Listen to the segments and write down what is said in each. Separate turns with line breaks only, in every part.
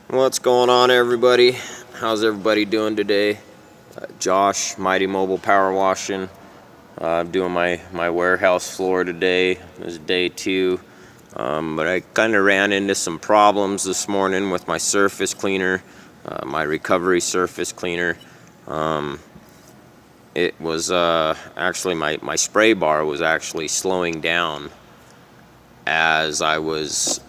What's going on, everybody? How's everybody doing today? Josh, Mighty Mobile Power Washing. I'm doing my warehouse floor today. This is day 2. But I kind of ran into some problems this morning with my surface cleaner, my recovery surface cleaner. It was actually my spray bar was actually slowing down as I was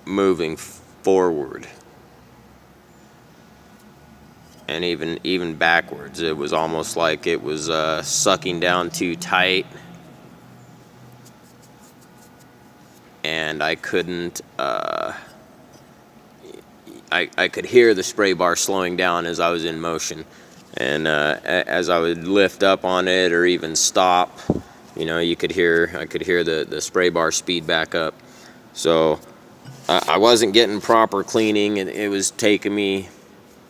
moving forward, and even backwards. It was almost like it was sucking down too tight, and I couldn't I could hear the spray bar slowing down as I was in motion, and as I would lift up on it or even stop, I could hear the spray bar speed back up. So I wasn't getting proper cleaning, and it was taking me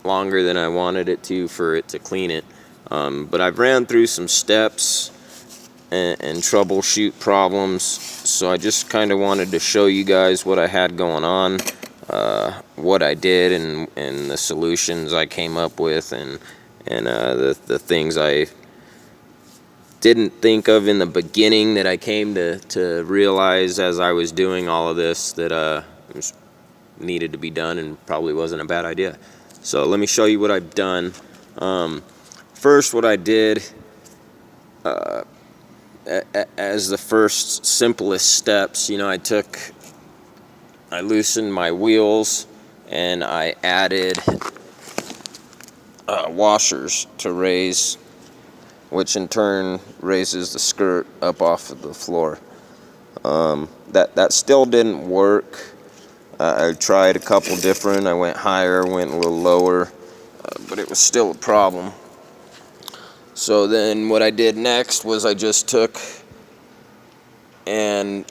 longer than I wanted it to for it to clean it. But I've ran through some steps and troubleshoot problems, so I just kind of wanted to show you guys what I had going on, what I did, and the solutions I came up with, and the things I didn't think of in the beginning that I came to realize as I was doing all of this that needed to be done and probably wasn't a bad idea. So let me show you what I've done. First, what I did as the first simplest steps, I loosened my wheels and I added washers to raise, which in turn raises the skirt up off of the floor. That still didn't work. I tried a couple different. I went higher, went a little lower, but it was still a problem. So then what I did next was I just took and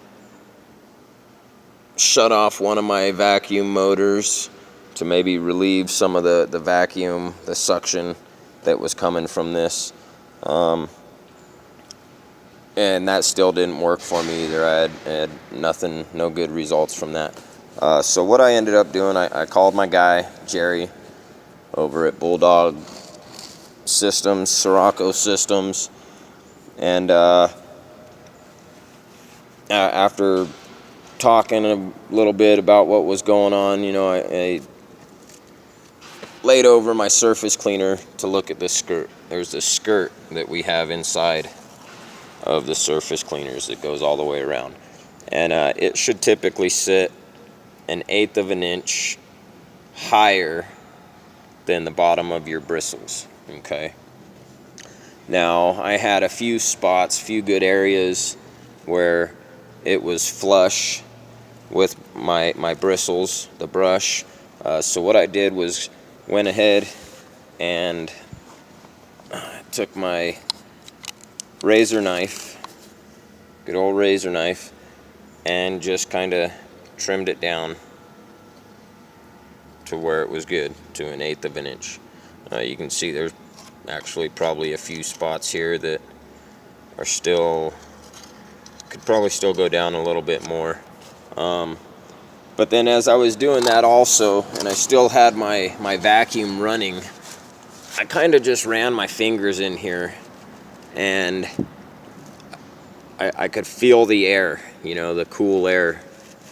shut off one of my vacuum motors to maybe relieve some of the vacuum, the suction that was coming from this. And that still didn't work for me either. I had nothing, no good results from that. So what I ended up doing, I called my guy, Jerry, over at Bulldog Systems, Sirocco Systems, and after talking a little bit about what was going on, I laid over my surface cleaner to look at this skirt. There's this skirt that we have inside of the surface cleaners that goes all the way around, and it should typically sit 1/8 of an inch higher than the bottom of your bristles. Okay, now I had a few spots, few good areas where it was flush with my bristles, the brush. So what I did was went ahead and took my razor knife, good old razor knife, and just kind of trimmed it down to where it was good, to 1/8 of an inch. You can see there's actually probably a few spots here that are still, could probably still go down a little bit more. But then as I was doing that also, and I still had my vacuum running, I kind of just ran my fingers in here, and I could feel the air, the cool air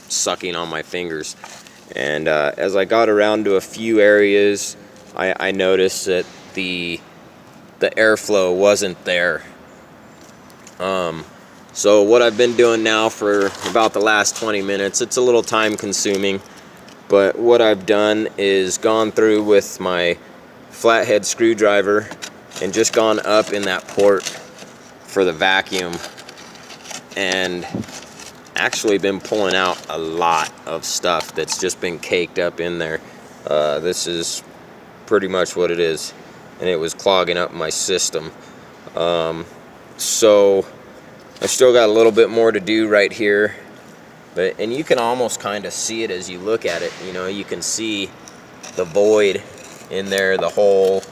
sucking on my fingers. And as I got around to a few areas, I noticed that the airflow wasn't there. So what I've been doing now for about the last 20 minutes, it's a little time consuming, but what I've done is gone through with my flathead screwdriver and just gone up in that port for the vacuum, and actually been pulling out a lot of stuff that's just been caked up in there. This is pretty much what it is, and it was clogging up my system. So I still got a little bit more to do right here, and you can almost kind of see it as you look at it. You can see the void in there, the hole,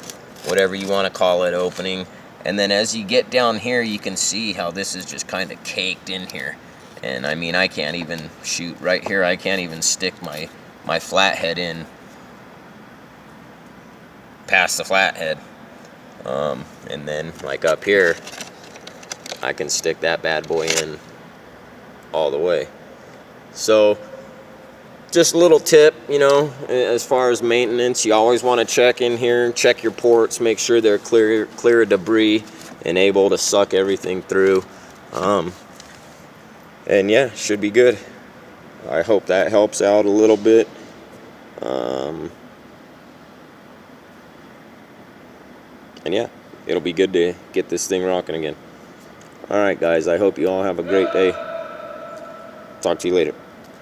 whatever you want to call it, opening. And then as you get down here, you can see how this is just kind of caked in here. And I mean, I can't even shoot right here. I can't even stick my my flathead in past the flathead. And then like up here, I can stick that bad boy in all the way. So just a little tip, you know, as far as maintenance, you always want to check in here, check your ports, make sure they're clear of debris and able to suck everything through. And yeah, should be good. I hope that helps out a little bit. And yeah, it'll be good to get this thing rocking again. All right, guys, I hope you all have a great day. Talk to you later.